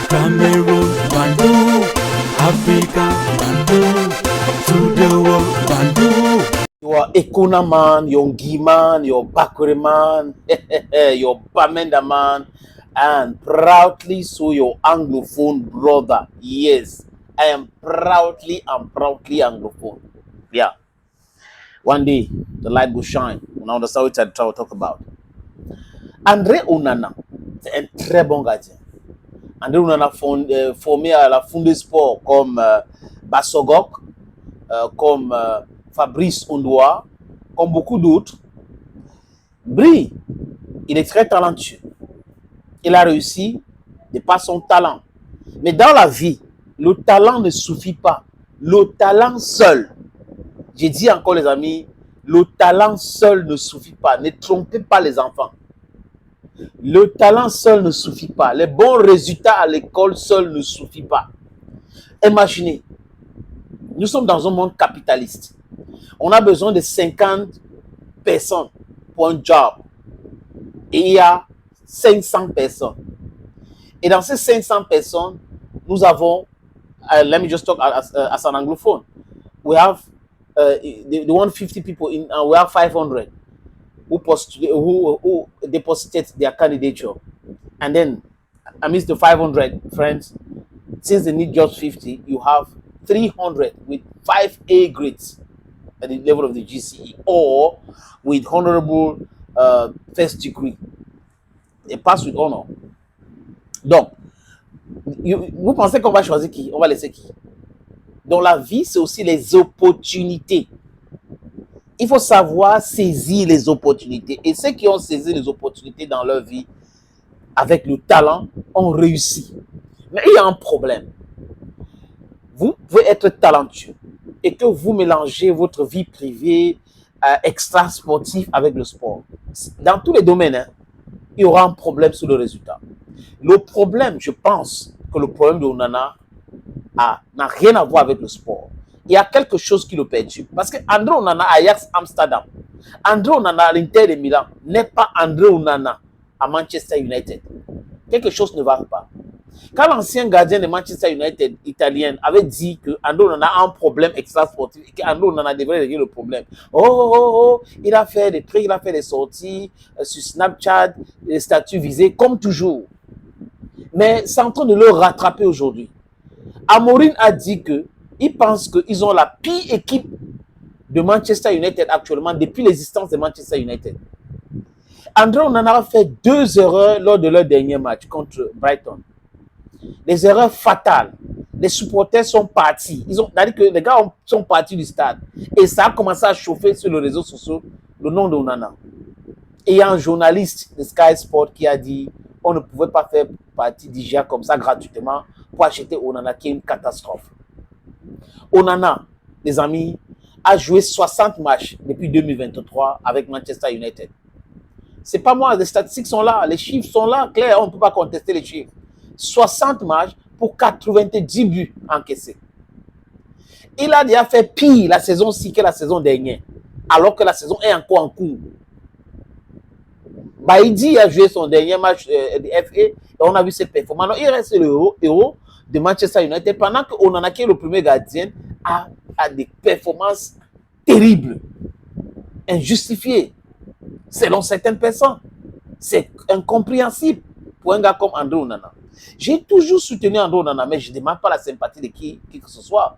Cameroon, Bandung, Africa, Bandung, to the world, Bandung. Your Ekuna man, your Ngi man, your Bakure man, your Bamenda man, and proudly so your Anglophone brother. Yes, I am proudly and proudly Anglophone. Yeah. One day, the light will shine. On understand what I try to talk about. André Onana, c'est un très bon gardien. André Onana formé à la Fondé Sport comme Bassogok, comme Fabrice Ondoa, comme beaucoup d'autres. Brie, il est très talentueux. Il a réussi de par son talent. Mais dans la vie, le talent ne suffit pas. Le talent seul, j'ai dit encore les amis, le talent seul ne suffit pas. Ne trompez pas les enfants. Le talent seul ne suffit pas. Les bons résultats à l'école seul ne suffit pas. Imaginez, nous sommes dans un monde capitaliste. On a besoin de 50 personnes pour un job. Et il y a 500 personnes. Et dans ces 500 personnes, nous avons, let me just talk as an Anglophone. We have the 150 people in, and we have 500 who deposited their candidature. And then, amidst the 500 friends, since they need just 50, you have 300 with 5A grades at the level of the GCE or with honorable first degree. They pass with honor. Donc, vous pensez qu'on va choisir qui? On va laisser qui? Dans la vie, c'est aussi les opportunités. Il faut savoir saisir les opportunités. Et ceux qui ont saisi les opportunités dans leur vie avec le talent ont réussi. Mais il y a un problème. Vous pouvez être talentueux et que vous mélangez votre vie privée extra-sportive avec le sport. Dans tous les domaines, hein, il y aura un problème sur le résultat. Le problème, je pense que le problème de Onana n'a rien à voir avec le sport. Il y a quelque chose qui le perturbe. Parce que André Onana à Ajax Amsterdam, André Onana à l'Inter de Milan n'est pas André Onana à Manchester United. Quelque chose ne va pas. Quand l'ancien gardien de Manchester United italien avait dit que André Onana a un problème extra-sportif et qu'André Onana devrait régler le problème. Il a fait des trucs, il a fait des sorties sur Snapchat, des statuts visés, comme toujours. Mais c'est en train de le rattraper aujourd'hui. Amorim a dit qu'il pense qu'ils ont la pire équipe de Manchester United actuellement depuis l'existence de Manchester United. André Onana a fait 2 erreurs lors de leur dernier match contre Brighton. Des erreurs fatales. Les supporters sont partis. C'est-à-dire que les gars sont partis du stade. Et ça a commencé à chauffer sur les réseaux sociaux le nom de Onana. Et il y a un journaliste de Sky Sport qui a dit on ne pouvait pas faire partie d'IGA comme ça gratuitement pour acheter Onana, qui est une catastrophe. Onana, les amis, a joué 60 matchs depuis 2023 avec Manchester United. C'est pas moi, les statistiques sont là, les chiffres sont là, clair, on ne peut pas contester les chiffres. 60 matchs pour 90 buts encaissés. Il a déjà fait pire la saison-ci que la saison dernière, alors que la saison est encore en cours. Baïdi a joué son dernier match de FA et on a vu ses performances. Alors, il reste le héros de Manchester United pendant qu'Onana, qui est le premier gardien, a des performances terribles, injustifiées, selon certaines personnes. C'est incompréhensible pour un gars comme André Onana. J'ai toujours soutenu André Onana, mais je ne demande pas la sympathie de qui que ce soit.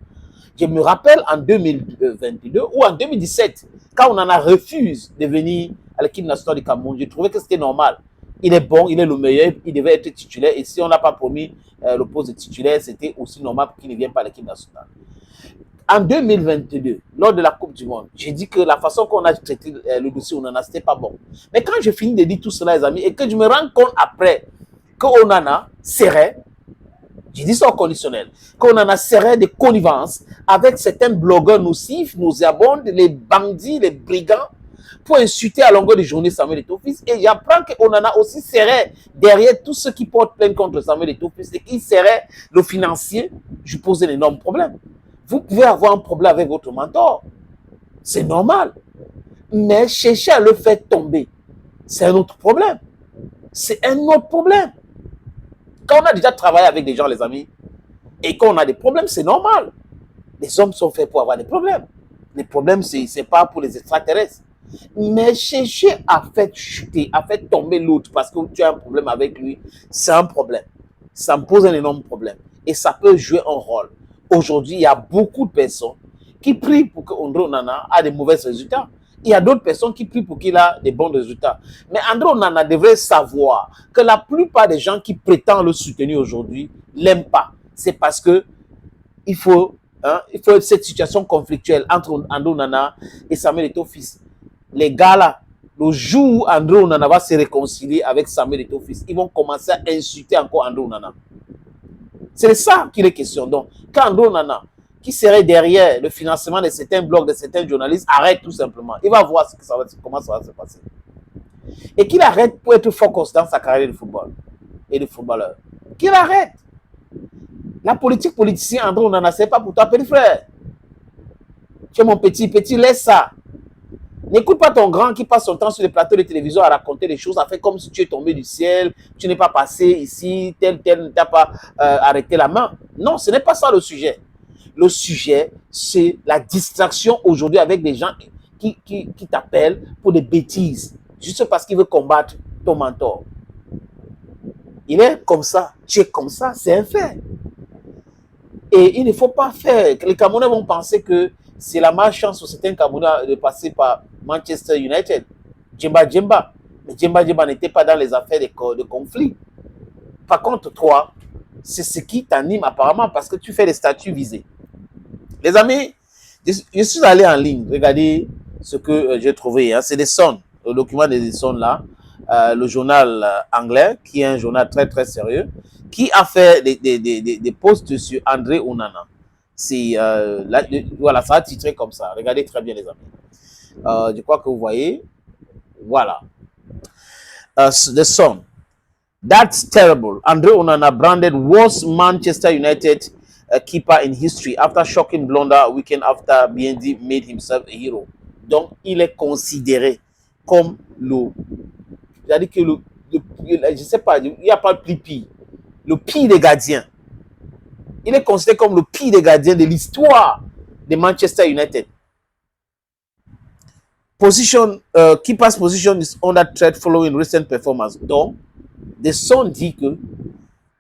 Je me rappelle en 2022 ou en 2017, quand Onana refuse de venir à l'équipe nationale du Cameroun, je trouvais que c'était normal. Il est bon, il est le meilleur, il devait être titulaire. Et si on n'a pas promis le poste de titulaire, c'était aussi normal pour qu'il ne vienne pas à l'équipe nationale. En 2022, lors de la Coupe du Monde, j'ai dit que la façon qu'on a traité le dossier Onana, c'était pas bon. Mais quand je finis de dire tout cela, les amis, et que je me rends compte après que Onana serait, j'ai dit ça au conditionnel, qu'Onana serait de connivence avec certains blogueurs nocifs, nauséabonds, les bandits, les brigands, pour insulter à longueur de journée Samuel Eto'o-Fils. Et j'apprends qu'Onana aussi serait derrière tous ceux qui portent plainte contre Samuel Eto'o-Fils et qu'il serait le financier. Je pose un énorme problème. Vous pouvez avoir un problème avec votre mentor. C'est normal. Mais chercher à le faire tomber, c'est un autre problème. C'est un autre problème. Quand on a déjà travaillé avec des gens, les amis, et qu'on a des problèmes, c'est normal. Les hommes sont faits pour avoir des problèmes. Les problèmes, c'est pas pour les extraterrestres. Mais chercher à faire chuter, à faire tomber l'autre parce que tu as un problème avec lui, c'est un problème. Ça me pose un énorme problème. Et ça peut jouer un rôle. Aujourd'hui, il y a beaucoup de personnes qui prient pour que André Onana ait des mauvais résultats. Il y a d'autres personnes qui prient pour qu'il ait des bons résultats. Mais André Onana devrait savoir que la plupart des gens qui prétendent le soutenir aujourd'hui ne l'aiment pas. C'est parce que il faut cette situation conflictuelle entre André Onana et Samuel Eto'o-Fils. Les gars là, le jour où André Onana va se réconcilier avec Samuel Eto'o-Fils, ils vont commencer à insulter encore André Onana. C'est ça qu'il est question. Donc, quand André Onana, qui serait derrière le financement de certains blogs, de certains journalistes, arrête tout simplement. Il va voir comment ça va se passer. Et qu'il arrête pour être focus dans sa carrière de football et de footballeur. Qu'il arrête. La politicien André Onana, c'est pas pour toi, petit frère. Tu es mon petit, laisse ça. N'écoute pas ton grand qui passe son temps sur les plateaux de télévision à raconter des choses, à faire comme si tu es tombé du ciel, tu n'es pas passé ici, tel ne t'a pas arrêté la main. Non, ce n'est pas ça le sujet. Le sujet, c'est la distraction aujourd'hui avec des gens qui t'appellent pour des bêtises, juste parce qu'ils veulent combattre ton mentor. Il est comme ça, tu es comme ça, c'est un fait. Et il ne faut pas faire. Les Camerounais vont penser que c'est la malchance pour certains Camerounais de passer par Manchester United. Djemba. Mais Djemba n'était pas dans les affaires de conflit. Par contre, toi, c'est ce qui t'anime apparemment parce que tu fais des statuts visés. Les amis, je suis allé en ligne. Regardez ce que j'ai trouvé. Hein. C'est des Sun, le document des Sun là. Le journal anglais, qui est un journal très très sérieux, qui a fait des posts sur André Onana. C'est voilà, ça a titré comme ça. Regardez très bien les amis. Je crois que vous voyez. Voilà. The Sun. That's terrible. André Onana branded worst Manchester United keeper in history after shocking blunder weekend after BND made himself a hero. Donc, il est considéré comme c'est-à-dire que je sais pas, il n'y a pas de plus pire. Le pire des gardiens. Il est considéré comme le pire des gardiens de l'histoire de Manchester United. Keeper's position is under threat following recent performance. Donc, The Sun dit que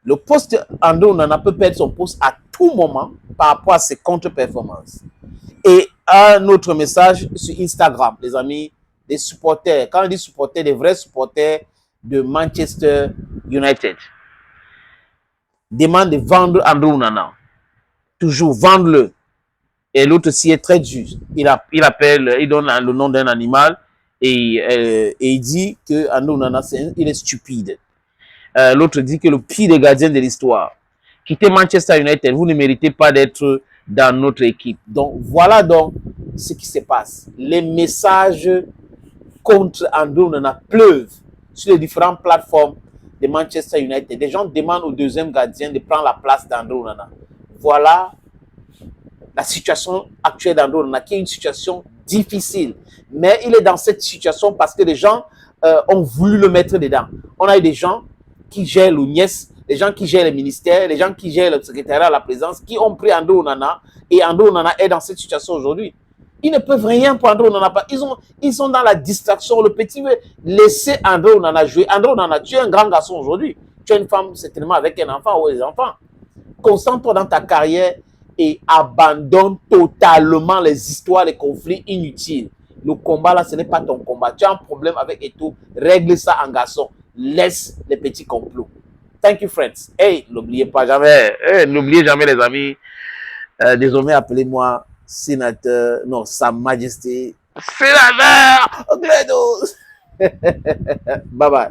le poste André Onana peut perdre son poste à tout moment par rapport à ses contre-performances. Et un autre message sur Instagram, les amis, des supporters, quand on dit supporters, des vrais supporters de Manchester United, demandent de vendre André Onana. Toujours, vendre-le. Et l'autre aussi est très juste. Il donne le nom d'un animal et il dit que André Onana, il est stupide. L'autre dit que le pire des gardiens de l'histoire. Quittez Manchester United, vous ne méritez pas d'être dans notre équipe. Donc, voilà donc ce qui se passe. Les messages contre André Onana pleuvent sur les différentes plateformes de Manchester United. Des gens demandent au deuxième gardien de prendre la place d'André Onana. Voilà la situation actuelle d'André Onana, qui est une situation difficile. Mais il est dans cette situation parce que les gens ont voulu le mettre dedans. On a eu des gens qui gèrent l'UNIES, les gens qui gèrent les ministères, les gens qui gèrent le secrétariat à la présidence, qui ont pris André Onana, et André Onana est dans cette situation aujourd'hui. Ils ne peuvent rien pour André Onana. Ils sont dans la distraction. Le petit veut laisser André Onana jouer. André Onana, tu es un grand garçon aujourd'hui. Tu es une femme certainement avec un enfant ou des enfants. Concentre-toi dans ta carrière et abandonne totalement les histoires, les conflits inutiles. Le combat là, ce n'est pas ton combat. Tu as un problème avec Eto'o, règle ça en garçon. Laisse les petits complots. Thank you, friends. Hey, n'oubliez pas jamais, n'oubliez jamais les amis. Désormais, appelez-moi sénateur, non, Sa Majesté, sénateur, Gledos. Bye bye.